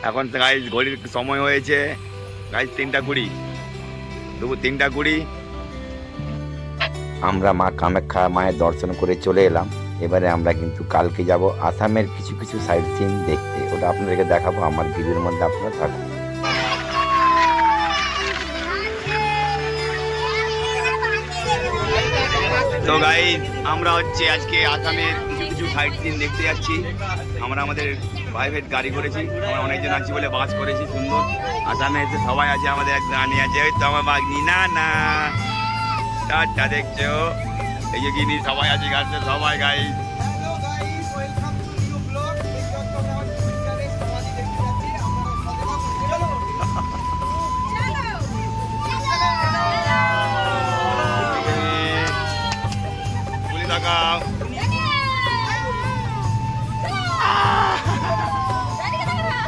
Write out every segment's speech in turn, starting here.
এখন গাইজ ঘড়ির সময় হয়েছে গাইজ 3:20, দুপুর 3:20। আমরা মা কামাখ্যা মায়ের দর্শন করে চলে এলাম। এবারে আমরা কিন্তু কালকে যাব আসামের কিছু কিছু সাইট সিন দেখতে, ওটা আপনাদেরকে দেখাবো। আমার ভিডিওর মধ্যে আপনারা থাকুন। তো গাইজ আমরা হচ্ছে আজকে আসামের কিছু কিছু সাইট সিন দেখতে যাচ্ছি। আমরা আমাদের প্রাইভেট গাড়ি করেছি, আমরা অনেকজন আছি বলে বাস করেছি সুন্দর। আসামে এসে সবাই আছে, আমাদের এক রানী আছে, ওই তো আমার বাগনি না না টাটা দেখছো, এই যে গিনি সবাই আছে গাছে সবাই গাইজ।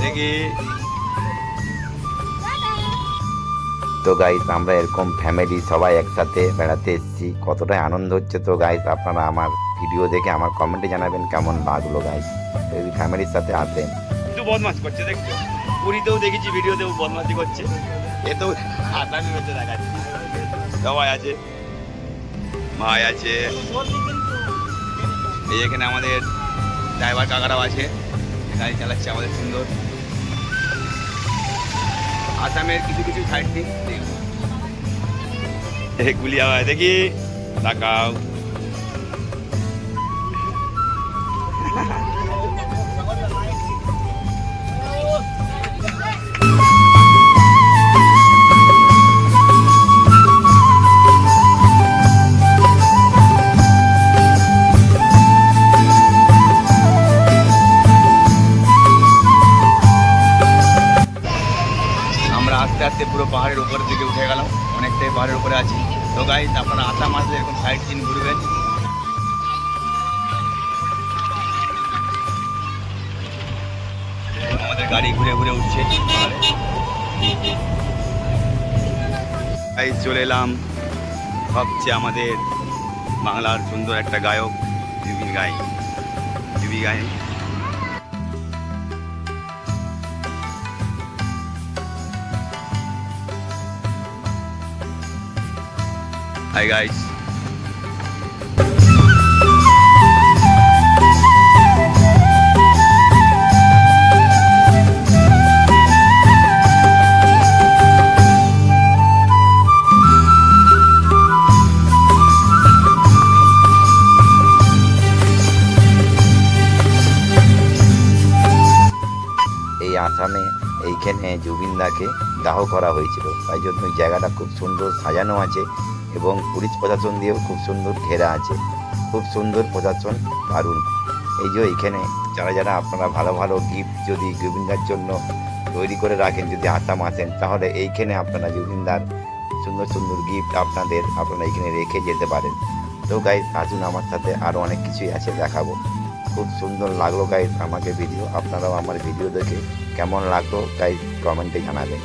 দেখি তো গাইস, আমরা এরকম ফ্যামিলি সবাই একসাথে বেড়াতে এসেছি, কতটাই আনন্দ হচ্ছে। তো গাইস আপনারা আমার ভিডিও দেখে আমার কমেন্টে জানাবেন কেমন লাগলো গাইস। যদি ফ্যামিলির সাথে আসেন। একটু বদমাশ করছে দেখছো, পুরীতেও দেখেছি ভিডিওতেও বদমাশি করছে, এতেও আসামি হচ্ছে দেখাচ্ছে। সবাই আছে, ভাই আছে, এই এখানে আমাদের ড্রাইভার কাকারাও আছে, গাড়ি চালাচ্ছে আমাদের সুন্দর। আসামের কিছু কিছু সাইড সিন গুলি আওয়াজ দেখি তাকাও। আস্তে আস্তে পুরো পাহাড়ের উপরের দিকে উঠে গেলাম, অনেকটাই পাহাড়ের উপরে আছি। তো গাইস আপনারা আসাম আসলে এরকম সাইড সিন ঘুরবেন। আমাদের গাড়ি ঘুরে ঘুরে উঠছে পাহাড়ে। গাইস চলে এলাম সবচেয়ে আমাদের বাংলার সুন্দর একটা গায়ক জুবিন গাই। Hi guys. এই আসামে এইখানে জুবিনদাকে দাহ করা হয়েছিল, তাই জন্য জায়গাটা খুব সুন্দর সাজানো আছে এবং পুলিশ প্রশাসন দিয়েও খুব সুন্দর ঘেরা আছে, খুব সুন্দর প্রশাসন, দারুণ। এই যে এইখানে যারা যারা আপনারা ভালো ভালো গিফট যদি জুবিনদার জন্য তৈরি করে রাখেন, যদি আসাম আসেন, তাহলে এইখানে আপনারা জুবিনদার সুন্দর সুন্দর গিফট আপনারা এইখানে রেখে যেতে পারেন। তো গাইজ আসুন আমার সাথে, আরও অনেক কিছুই আছে দেখাবো। খুব সুন্দর লাগলো গাইজ আমাকে ভিডিও, আপনারাও আমার ভিডিও দেখে কেমন লাগলো গাইজ কমেন্টে জানাবেন।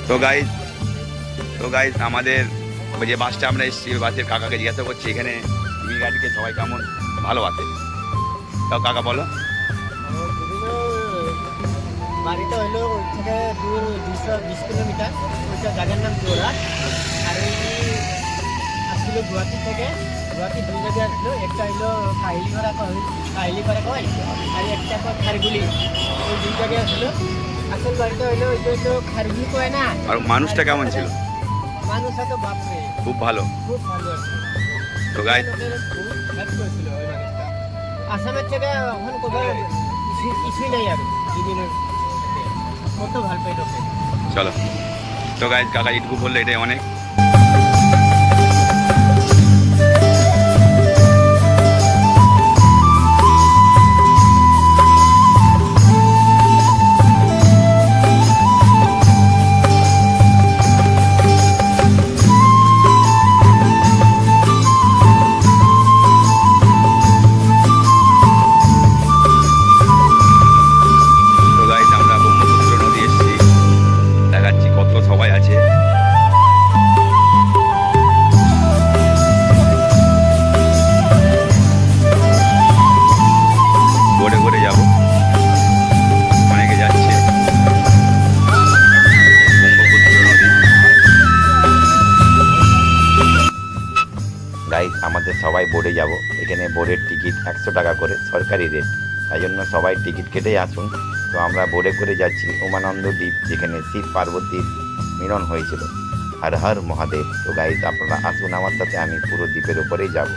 তো গাইজ আমাদের যে বাসটা আমরা এসেছি, বাসের কাকাকে জিজ্ঞাসা করছি এখানে জুবিন গাড়িকে সবাই কেমন ভালোবাসে। তো কাকা বলো। বাড়িটা হইলো ওই থেকে দূর 220 কিলোমিটার, ওইটা জায়গার নাম জোড়া। আর এই আসছিল গুয়াহাটি থেকে, গুয়াহাটি 2 জায়গায় আসলো, একটা হইলো কাহিলিপাড়া কয়, আর একটা কয় খারগুলি, ওই 2 জায়গায় আসলো। আসল বাড়িটা হইলো ওই যে খারগুলি কয় না। আর মানুষটা কেমন ছিল? মানুষটা তো বাপরে খুব ভালো আছে। তো গাইজ আসামের থেকে এখন কোথাও কিছুই নাই, আর কত ভালো পাই লোকে। চলো তো গাইজ কাকা যেটুকু বললে এটাই অনেক। সবাই আছে। বোর্ডে যাব। এখানে বোর্ডের টিকিট 100 টাকা করে, সরকারি রেট, তাই জন্য সবাই টিকিট কেটেই আসুন। তো আমরা বোর্ডে করে যাচ্ছি উমানন্দ দ্বীপ, যেখানে শিব পার্বতীর মিলন হয়েছিল। হর হর মহাদেব। তো গাইজ আপনারা আসুন আমার সাথে, আমি পুরো দ্বীপের উপরেই যাব।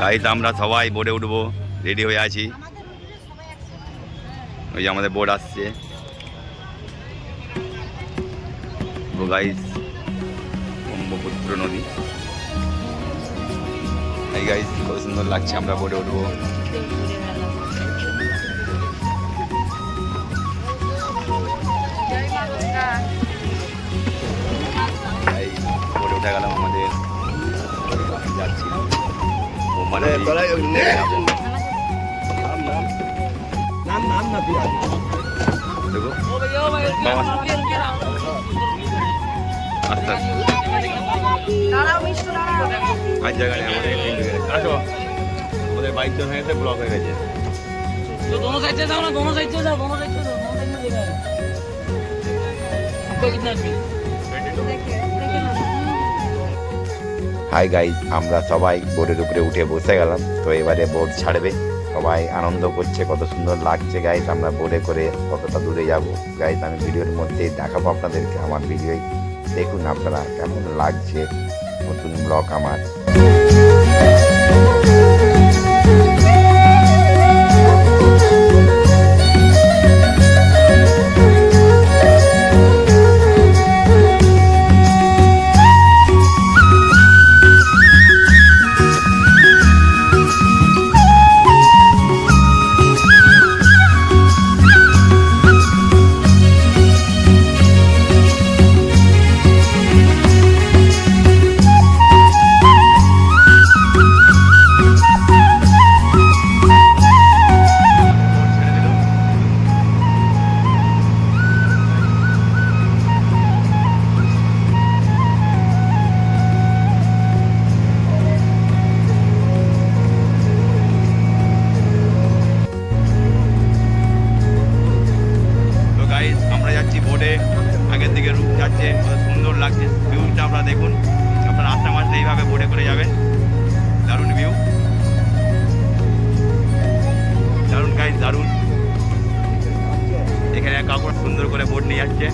গাইজ আমরা সবাই বোর্ডে উঠবো, রেডি হয়ে আছি। ওই যে আমাদের বোর্ড আসছে। তো গাইজ ব্রহ্মপুত্র নদী, এই গাইজ কত সুন্দর লাগছে, আমরা বোর্ডে উঠবো। বোর্ডে উঠে গেলাম আমাদের, যাচ্ছি মানে দেখো আস্তে আস্তে আর জায়গা নেই আমাদের, আসো আমাদের বাইক জন হয়ে গেছে, ব্লক হয়ে গেছে। दोनों साइड से जाओ ना, दोनों साइड से जाओ, दोनों साइड से जाओ, दोनों साइड में देखा है आपको कितना भी হাই গাইজ, আমরা সবাই বোর্ডের উপরে উঠে বসে গেলাম। তো এবারে বোর্ড ছাড়বে, সবাই আনন্দ করছে, কত সুন্দর লাগছে গাইজ। আমরা বোর্ডে করে কতটা দূরে যাব গাইজ, আমি ভিডিওর মধ্যে দেখাবো আপনাদেরকে। আমার ভিডিও দেখুন আপনারা কেমন লাগছে নতুন ব্লগ আমার। আমরা যাচ্ছি বোর্ডে, আগের দিকে রূপ যাচ্ছে, কত সুন্দর লাগছে ভিউটা। আপনারা দেখুন, আপনারা আসাম আসলে এইভাবে বোর্ডে করে যাবেন, দারুণ ভিউ, দারুণ গাইজ, দারুণ। এখানে কাপড় সুন্দর করে বোর্ড নিয়ে যাচ্ছে।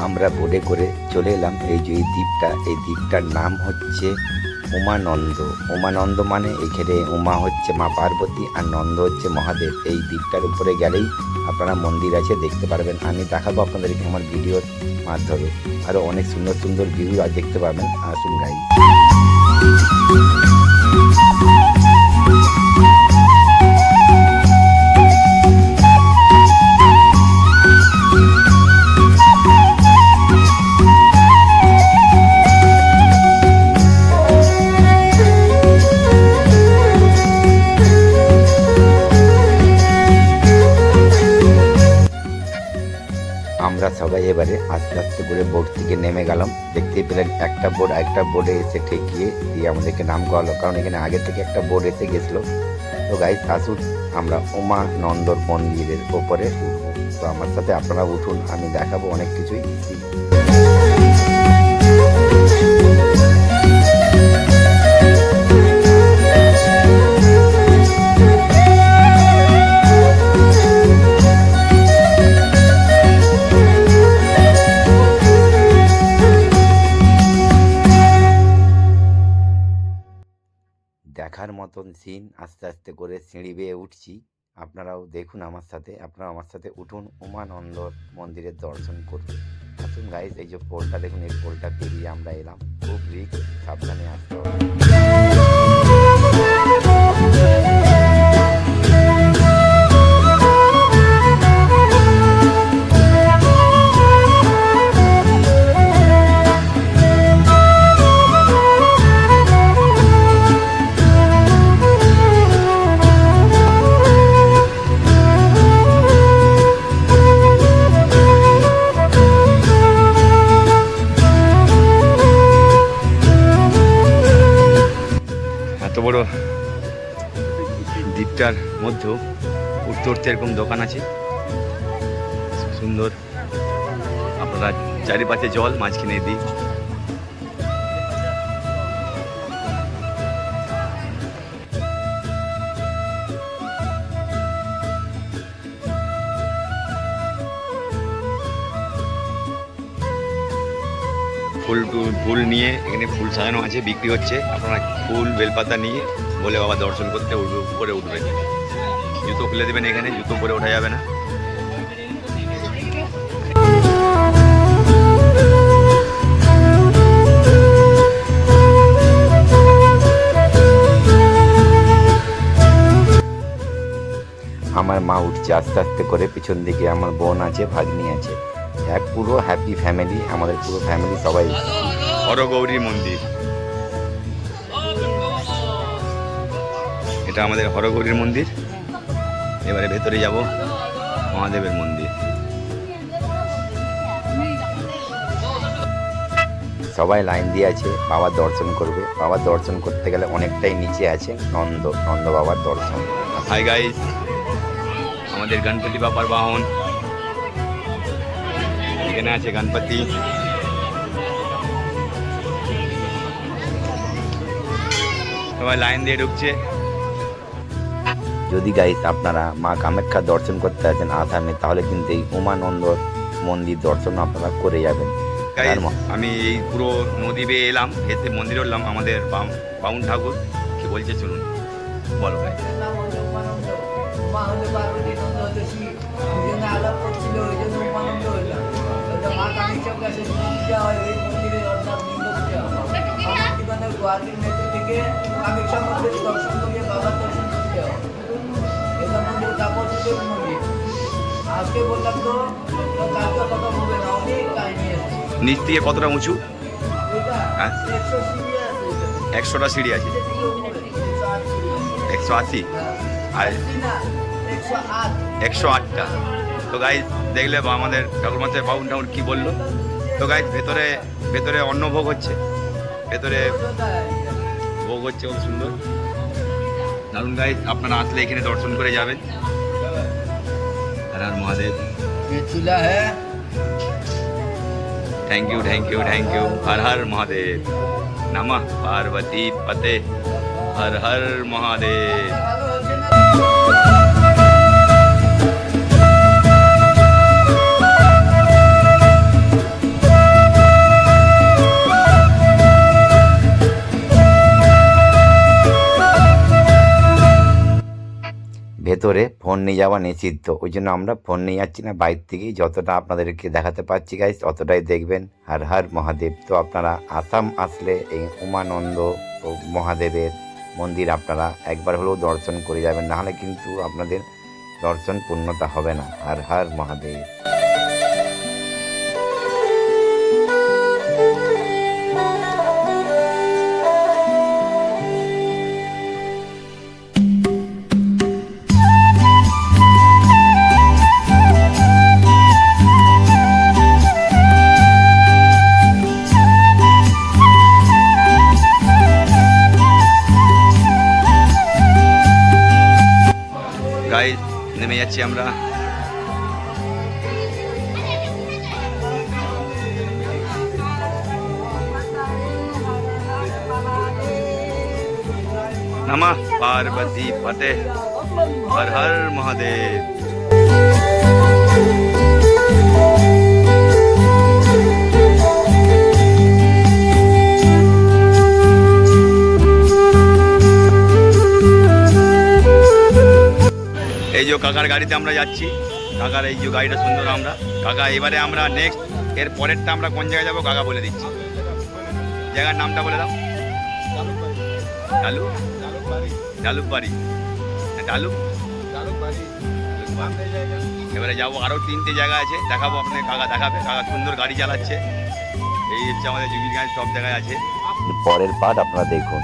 আমরা বোর্ডে করে চলে এলাম এই যে এই দ্বীপটা, এই দ্বীপটার নাম হচ্ছে উমানন্দ। উমানন্দ মানে এখানে উমা হচ্ছে মা পার্বতী আর নন্দ হচ্ছে মহাদেব। এই দ্বীপটার উপরে গেলেই আপনারা মন্দির আছে, দেখতে পারবেন। আমি দেখাবো আপনাদেরকে আমার ভিডিওর মাধ্যমে, আরও অনেক সুন্দর সুন্দর ভিউ আর দেখতে পাবেন। আসুন গাইজ। আমরা সবাই এবারে আস্তে আস্তে করে বোর্ড থেকে নেমে গেলাম। দেখতেই পেলেন একটা বোর্ড একটা বোর্ডে এসে ঠেকিয়ে দিয়ে আমাদেরকে নাম করালো, কারণ এখানে আগে থেকে একটা বোর্ড এসে গেছিলো। তো গাইজ আসুন, আমরা উমানন্দর মন্দিরের ওপরে উঠবো। তো আমার সাথে আপনারা উঠুন, আমি দেখাবো অনেক কিছুই। দেখার মতন সিন, আস্তে আস্তে করে সিঁড়ি বেয়ে উঠছি। আপনারাও দেখুন আমার সাথে, আপনারা আমার সাথে উঠুন, উমানন্দ মন্দিরের দর্শন করুন। আসুন গাইজ, এই যে পোলটা দেখুন, এই পোলটা পেরিয়ে আমরা এলাম। খুব রিস্ক, সাবধানে আসতে হবে। এত বড় দ্বীপটার মধ্যেও উঠতে উঠতে এরকম দোকান আছে সুন্দর। আপনারা চারিপাশে জল, মাঝখানে দ্বীপ। ফুল নিয়ে এখানে ফুল সাজানো আছে, বিক্রি হচ্ছে। আপনারা ফুল বেলপাতা নিয়ে বলে বাবা দর্শন করতে উপরে উঠবেন। জুতো খুলে দেবেন, এখানে জুতো পরে ওঠা যাবে না। আমার মা উঠছে আস্তে আস্তে করে, পিছন দিকে আমার বোন আছে, ভাগ্নি আছে, এক পুরো হ্যাপি ফ্যামিলি। আমাদের পুরো ফ্যামিলি সবাই। হরগৌরী মন্দির, এটা আমাদের হরগৌরীর মন্দির। এবারে ভেতরে যাব মহাদেবের মন্দির। সবাই লাইন দিয়ে আছে বাবার দর্শন করবে। বাবার দর্শন করতে গেলে অনেকটাই নিচে আছে নন্দ বাবার দর্শন। হাই গাইস, আমাদের গণপতি বাবার বাহন এখানে আছে। গণপতি সবাই লাইন দিয়ে ঢুকছে। যদি গাইস আপনারা মা কামাখ্যা দর্শন করতে আছেন আসামে, তাহলে কিন্তু এই উমানন্দ মন্দির দর্শন আপনারা করে যাবেন। আমি এই পুরো নদী বেয়ে এলাম, এসে মন্দির উঠলাম। আমাদের বাউন ঠাকুর কি বলছে শুনুন, বলো ভাই। নিচ থেকে কতটা উঁচু? 100টা সিঁড়ি আছে, 180 আর 108টা। তো গাইজ দেখলে আমাদের ঠাকুরমাচার বাউন ঠাকুর কি বললো। তো গাইজ ভেতরে অন্ন ভোগ হচ্ছে, ভেতরে ভোগ হচ্ছে, খুব সুন্দর দারুণ। গাইজ আপনারা আসলে এখানে দর্শন করে যাবেন। Har Har Mahadev. Thank you thank you thank you. Har Har Mahadev. নমঃ পার্বতী পতে। হর হর মহাদেব। ভেতরে ফোন নিয়ে যাওয়া নিষিদ্ধ, ওই জন্য আমরা ফোন নিয়ে যাচ্ছি না। বাইর থেকেই যতটা আপনাদেরকে দেখাতে পারছি গাইস অতটাই দেখবেন। হর হর মহাদেব। তো আপনারা আসাম আসলে এই উমানন্দ মহাদেবের মন্দির আপনারা একবার হলেও দর্শন করে যাবেন, নাহলে কিন্তু আপনাদের দর্শন পূর্ণতা হবে না। হর হর মহাদেব। গাইস নেমে যাচ্ছি আমরা। নমঃ পার্বতী পতে। হর হর মহাদেব। এই যে কাকার গাড়িতে আমরা যাচ্ছি, কাকার এই যে গাড়িটা সুন্দর। আমরা কাকা এবারে আমরা নেক্সট এর পরেরটা আমরা কোন জায়গায় যাবো কাকা বলে দিচ্ছি। জায়গার নামটা বলে দাও। ডালুকবাড়ি। এবারে যাবো, আরও 3টে জায়গা আছে, দেখাবো আপনাকে। কাকা দেখাবে, কাকা সুন্দর গাড়ি চালাচ্ছে। এই হচ্ছে আমাদের জুগিরগঞ্জ, সব জায়গায় আছে। পরের পার্ট আপনারা দেখুন।